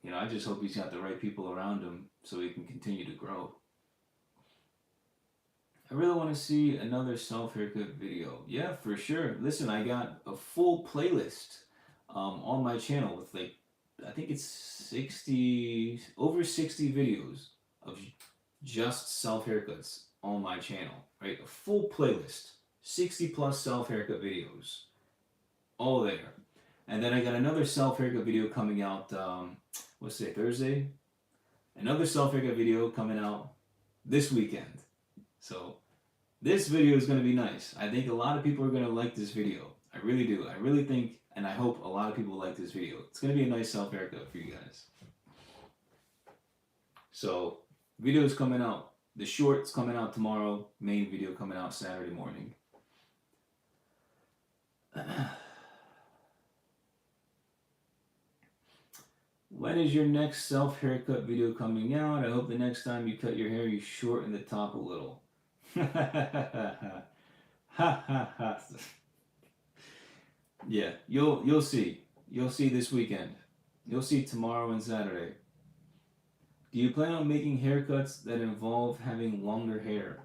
You know, I just hope he's got the right people around him so he can continue to grow. I really want to see another self haircut video. Yeah, for sure. Listen, I got a full playlist on my channel with like, I think it's 60, over 60 videos of just self haircuts on my channel, right? A full playlist, 60 plus self haircut videos, all there. And then I got another self haircut video coming out, what's today, Thursday? Another self haircut video coming out this weekend. So this video is going to be nice. I think a lot of people are going to like this video. I really do. I really think, and I hope a lot of people like this video. It's going to be a nice self haircut for you guys. So, video's coming out. The short's coming out tomorrow. Main video coming out Saturday morning. When is your next self haircut video coming out? I hope the next time you cut your hair, you shorten the top a little. Ha ha ha. Yeah, you'll see. You'll see this weekend. You'll see tomorrow and Saturday. Do you plan on making haircuts that involve having longer hair?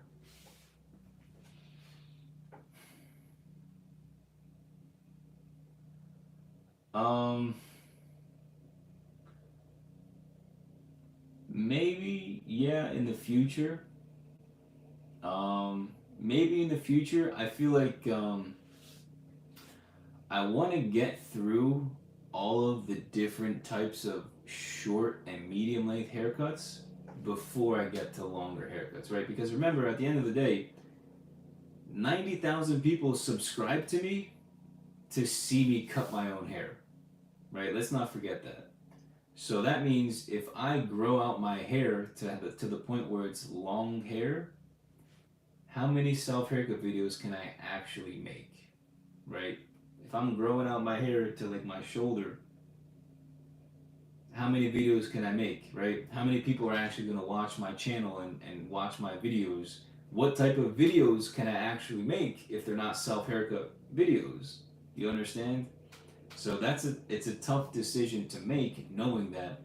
Maybe, yeah, in the future. Maybe in the future. I feel like I want to get through all of the different types of short and medium length haircuts before I get to longer haircuts, right? Because remember, at the end of the day, 90,000 people subscribe to me to see me cut my own hair, right? Let's not forget that. So that means if I grow out my hair to the point where it's long hair, how many self haircut videos can I actually make, right? If I'm growing out my hair to like my shoulder, how many videos can I make, right? How many people are actually going to watch my channel and watch my videos? What type of videos can I actually make if they're not self haircut videos? You understand? So it's a tough decision to make, knowing that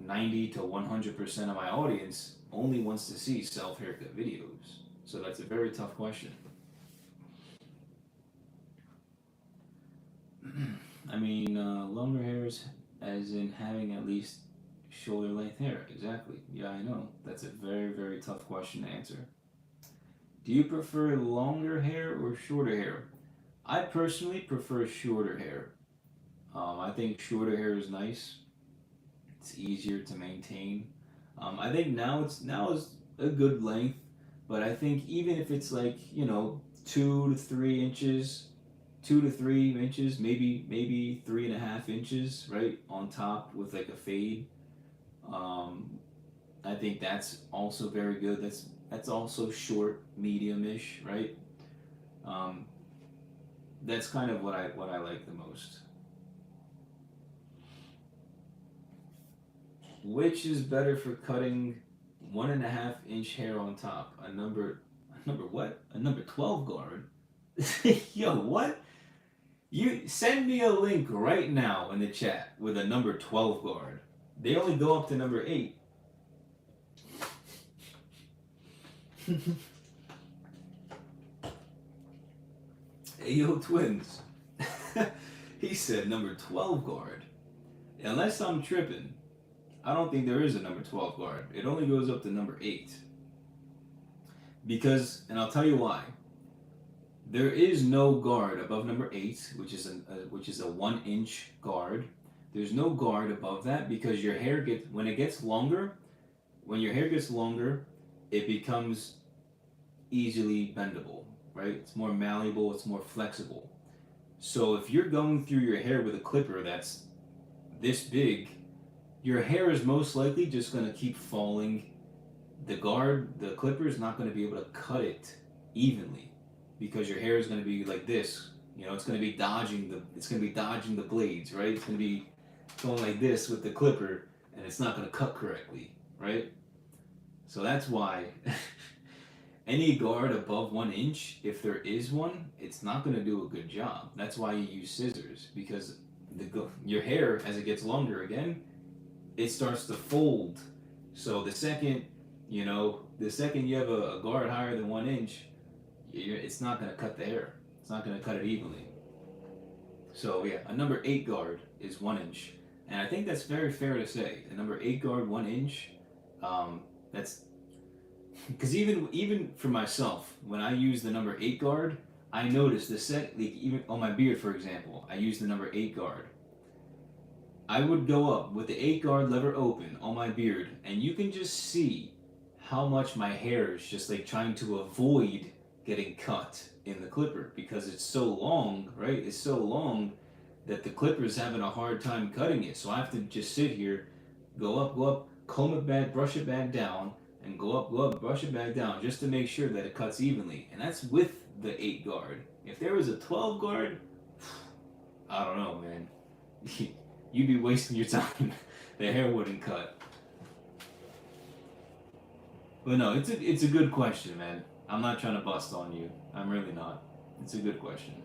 90 to 100% of my audience only wants to see self haircut videos. So that's a very tough question. I mean, longer hairs, as in having at least shoulder length hair. Exactly. Yeah, I know. That's a very, very tough question to answer. Do you prefer longer hair or shorter hair? I personally prefer shorter hair. I think shorter hair is nice. It's easier to maintain. I think now is a good length, but I think even if it's like 2 to 3 inches, 2 to 3 inches, maybe 3.5 inches, right on top with like a fade. I think that's also very good. That's also short, medium-ish, right? That's kind of what I like the most. Which is better for cutting 1.5 inch hair on top? A number what? A number 12 guard? Yo, what? You send me a link right now in the chat with a number 12 guard. They only go up to number 8. Hey, yo, twins. He said number 12 guard. Unless I'm tripping, I don't think there is a number 12 guard. It only goes up to number 8. Because, and I'll tell you why. There is no guard above number 8, which is a 1-inch guard. There's no guard above that because your hair when your hair gets longer, it becomes easily bendable, right? It's more malleable, it's more flexible. So if you're going through your hair with a clipper that's this big, your hair is most likely just going to keep falling the clipper is not going to be able to cut it evenly because your hair is going to be like this. You know, it's going to be dodging the blades, right? It's going to be going like this with the clipper, and it's not going to cut correctly, right? So that's why any guard above 1 inch, if there is one, it's not going to do a good job. That's why you use scissors, because your hair, as it gets longer again, it starts to fold. So the second you have a guard higher than 1 inch, it's not going to cut the hair. It's not going to cut it evenly. So yeah, a number 8 guard is 1 inch, and I think that's very fair to say. A number 8 guard 1 inch, that's because even for myself, when I use the number 8 guard, I notice even on my beard, for example, I use the number 8 guard. I would go up with the 8 guard lever open on my beard, and you can just see how much my hair is just like trying to avoid getting cut in the clipper because it's so long, right? It's so long that the clipper is having a hard time cutting it. So I have to just sit here, go up, comb it back, brush it back down, and go up, brush it back down just to make sure that it cuts evenly. And that's with the 8 guard. If there was a 12 guard, I don't know, man. You'd be wasting your time. The hair wouldn't cut. But no, it's a good question, man. I'm not trying to bust on you. I'm really not. It's a good question.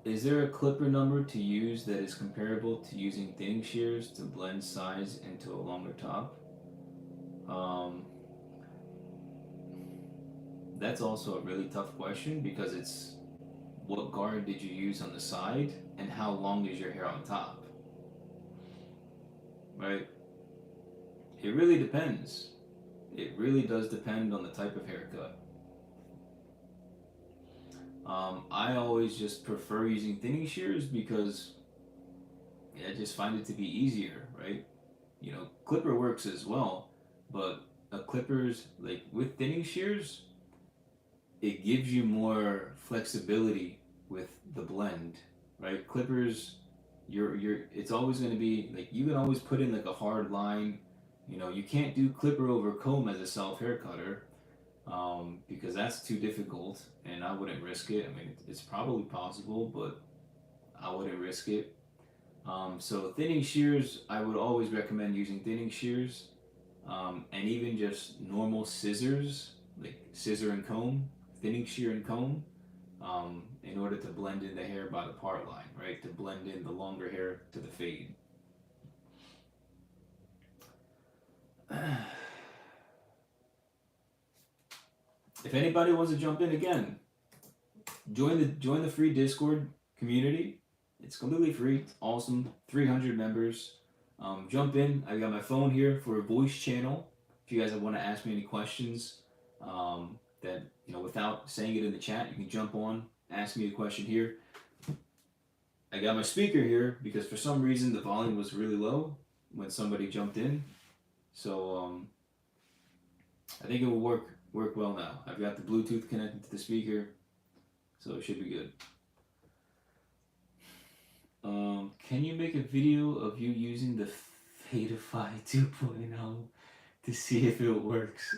Is there a clipper number to use that is comparable to using thinning shears to blend size into a longer top? That's also a really tough question because it's what guard did you use on the side and how long is your hair on top? Right? It really depends. It really does depend on the type of haircut. I always just prefer using thinning shears because I just find it to be easier, right? You know, clipper works as well, but a clipper's like with thinning shears, it gives you more flexibility with the blend, right? Clippers, it's always going to be like you can always put in like a hard line. You know, you can't do clipper over comb as a self hair cutter because that's too difficult, and I wouldn't risk it. I mean, it's probably possible, but I wouldn't risk it. So thinning shears, I would always recommend using thinning shears, and even just normal scissors, like scissor and comb, thinning shear and comb, in order to blend in the hair by the part line, right? To blend in the longer hair to the fade. If anybody wants to jump in again, join the free Discord community. It's completely free. It's awesome. 300 members. Jump in. I got my phone here for a voice channel. If you guys want to ask me any questions, that without saying it in the chat, you can jump on, ask me a question here. I got my speaker here because for some reason the volume was really low when somebody jumped in. So I think it will work well now. I've got the Bluetooth connected to the speaker, so it should be good. Can you make a video of you using the Fadeify 2.0 to see if it works?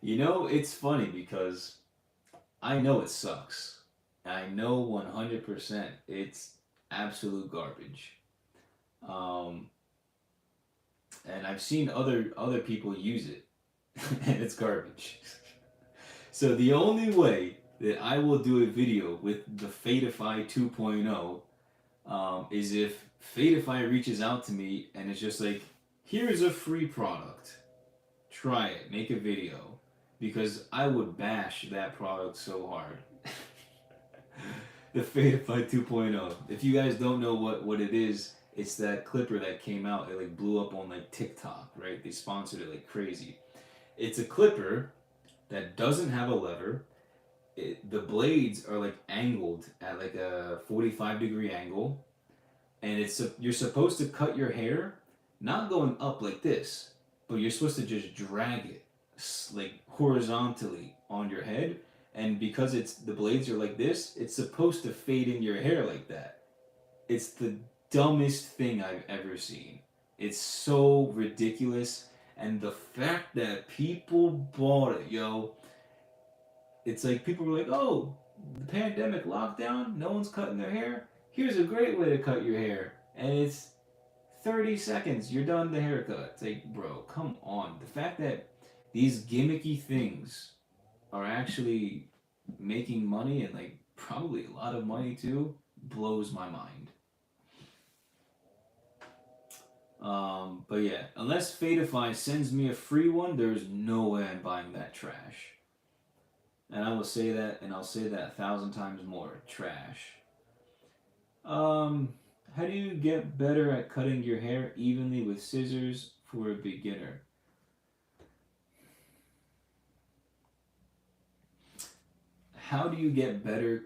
You know, it's funny because I know it sucks. I know 100% it's absolute garbage. And I've seen other people use it, and it's garbage. So the only way that I will do a video with the Fadeify 2.0 is if Fadeify reaches out to me and it's just like, here's a free product. Try it, make a video. Because I would bash that product so hard. The Fadeify 2.0. If you guys don't know what it is, it's that clipper that came out. It like blew up on like TikTok, right? They sponsored it like crazy. It's a clipper that doesn't have a lever. The blades are like angled at like a 45-degree angle, and you're supposed to cut your hair not going up like this, but you're supposed to just drag it like horizontally on your head, and because the blades are like this, it's supposed to fade in your hair like that. It's the dumbest thing I've ever seen. It's so ridiculous. And the fact that people bought it, yo, it's like people were like, oh, the pandemic lockdown, no one's cutting their hair. Here's a great way to cut your hair. And it's 30 seconds, you're done the haircut. It's like, bro, come on. The fact that these gimmicky things are actually making money and like probably a lot of money too blows my mind. But yeah, unless Fadeify sends me a free one, there's no way I'm buying that trash. And I will say that, and I'll say that 1,000 times more. Trash. Um, how do you get better at cutting your hair evenly with scissors for a beginner? How do you get better?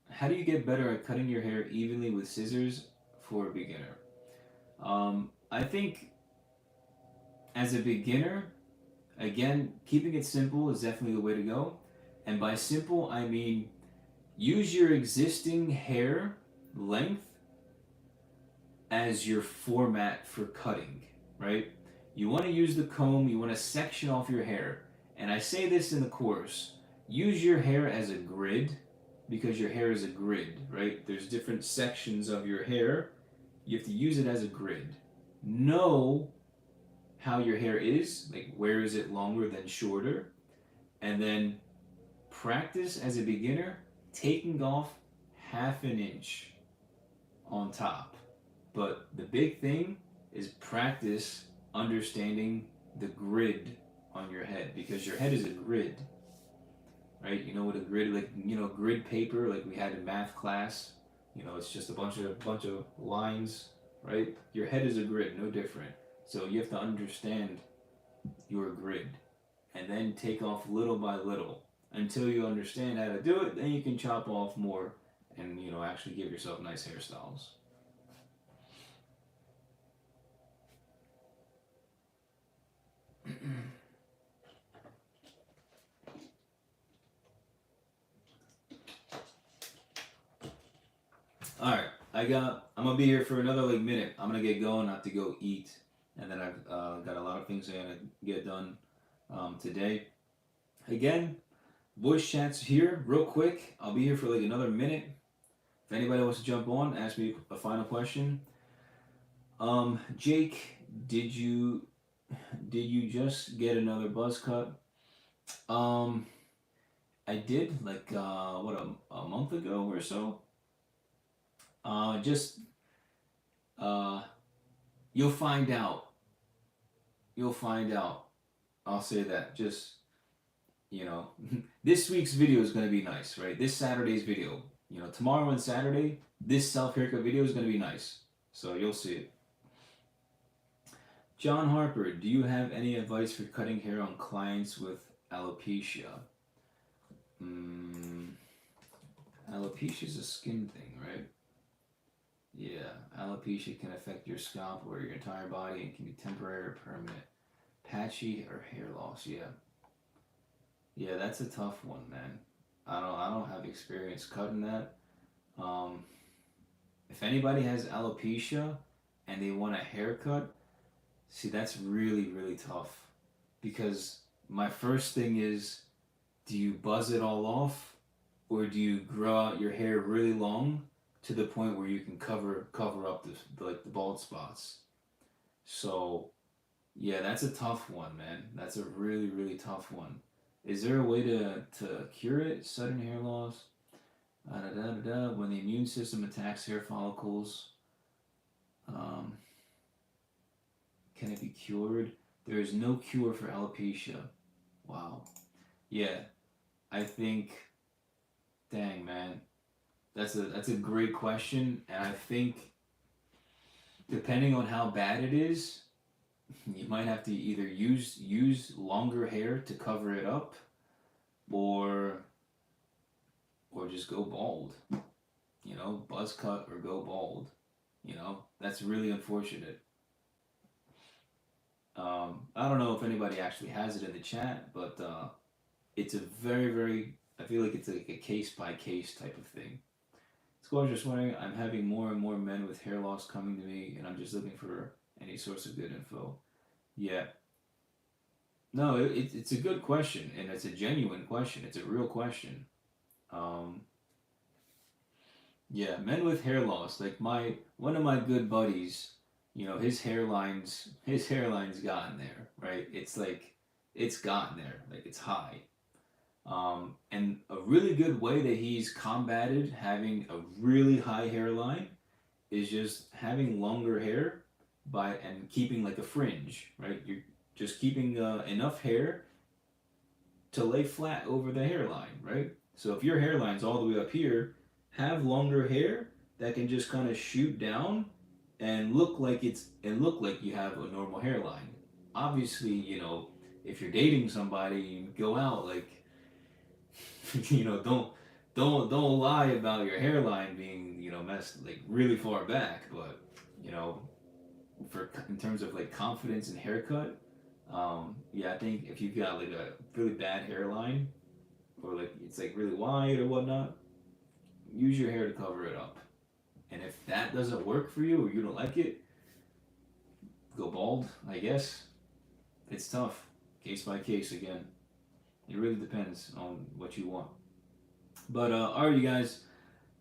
How do you get better at cutting your hair evenly with scissors for a beginner? I think as a beginner, again, keeping it simple is definitely the way to go. And by simple, I mean use your existing hair length as your format for cutting, right? You want to use the comb, you want to section off your hair. And I say this in the course use your hair as a grid because your hair is a grid, right? There's different sections of your hair. You have to use it as a grid. Know how your hair is, like where is it longer than shorter, and then practice as a beginner taking off half an inch on top. But the big thing is practice understanding the grid on your head because your head is a grid, right? You know what a grid like grid paper like we had in math class. It's just a bunch of lines, right? Your head is a grid, no different. So you have to understand your grid and then take off little by little until you understand how to do it. Then you can chop off more and actually give yourself nice hairstyles. All right, I'm gonna be here for another like minute. I'm gonna get going. I have to go eat, and then I've got a lot of things I gotta get done today. Again, voice chats here real quick. I'll be here for like another minute. If anybody wants to jump on, ask me a final question. Jake, did you just get another buzz cut? Um, I did like what a month ago or so. Just uh, you'll find out. You'll find out. I'll say that. Just this week's video is gonna be nice, right? This Saturday's video. Tomorrow and Saturday, this self haircut video is gonna be nice. So you'll see it. John Harper, do you have any advice for cutting hair on clients with alopecia? Mm, alopecia is a skin thing, right? Yeah, alopecia can affect your scalp or your entire body and can be temporary or permanent. Patchy or hair loss, yeah. Yeah, that's a tough one, man. I don't have experience cutting that. Um, if anybody has alopecia and they want a haircut, see that's really really tough because my first thing is do you buzz it all off or do you grow out your hair really long to the point where you can cover up the bald spots. So yeah, that's a tough one, man. That's a really really tough one. Is there a way to cure it? Sudden hair loss, when the immune system attacks hair follicles, um, can it be cured? There is no cure for alopecia. Wow. Yeah, I think. Dang, man. That's a great question, and I think depending on how bad it is, you might have to either use longer hair to cover it up, or just go bald. Buzz cut or go bald. That's really unfortunate. I don't know if anybody actually has it in the chat, but it's a very very. I feel like it's like a case by case type of thing. Squash just wondering, I'm having more and more men with hair loss coming to me, and I'm just looking for any source of good info. Yeah. No, it's a good question, and it's a genuine question. It's a real question. Um, yeah, men with hair loss. Like one of my good buddies, his hairline's gotten there, right? It's like it's gotten there, like it's high. And a really good way that he's combated having a really high hairline is just having longer hair and keeping like a fringe, right? You're just keeping enough hair to lay flat over the hairline, right? So if your hairline's all the way up here, have longer hair that can just kind of shoot down and look like you have a normal hairline. Obviously, if you're dating somebody, you go out like don't lie about your hairline being messed like really far back, but you know for in terms of like confidence and haircut, yeah, I think if you've got like a really bad hairline or like it's like really wide or whatnot, use your hair to cover it up. And if that doesn't work for you or you don't like it, go bald. I guess it's tough, case by case again. It really depends on what you want. But all right, you guys,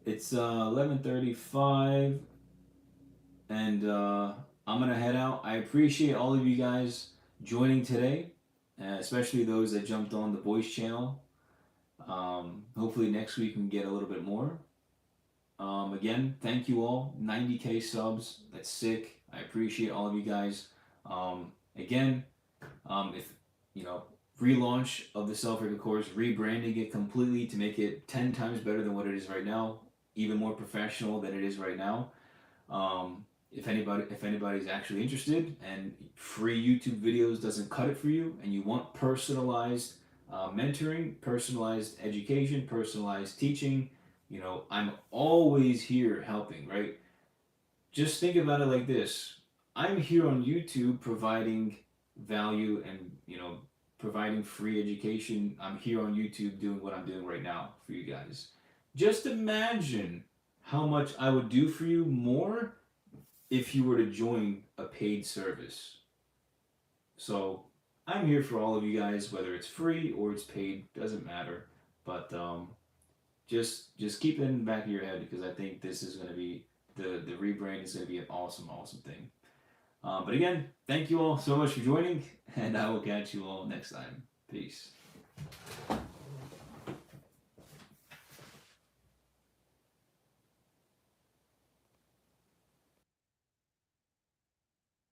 it's 11:35, and I'm gonna head out. I appreciate all of you guys joining today, especially those that jumped on the voice channel. Hopefully next week we can get a little bit more. Again, thank you all. 90K subs. That's sick. I appreciate all of you guys. Again, if relaunch of the Self-Work course, rebranding it completely to make it 10 times better than what it is right now, even more professional than it is right now. If anybody's actually interested and free YouTube videos doesn't cut it for you, and you want personalized mentoring, personalized education, personalized teaching, I'm always here helping, right? Just think about it like this. I'm here on YouTube providing value and, providing free education. I'm here on YouTube doing what I'm doing right now for you guys. Just imagine how much I would do for you more if you were to join a paid service. So I'm here for all of you guys, whether it's free or it's paid, doesn't matter. But just keep it in the back of your head, because I think this is going to be the rebrand is going to be an awesome thing. But again, thank you all so much for joining, and I will catch you all next time. Peace.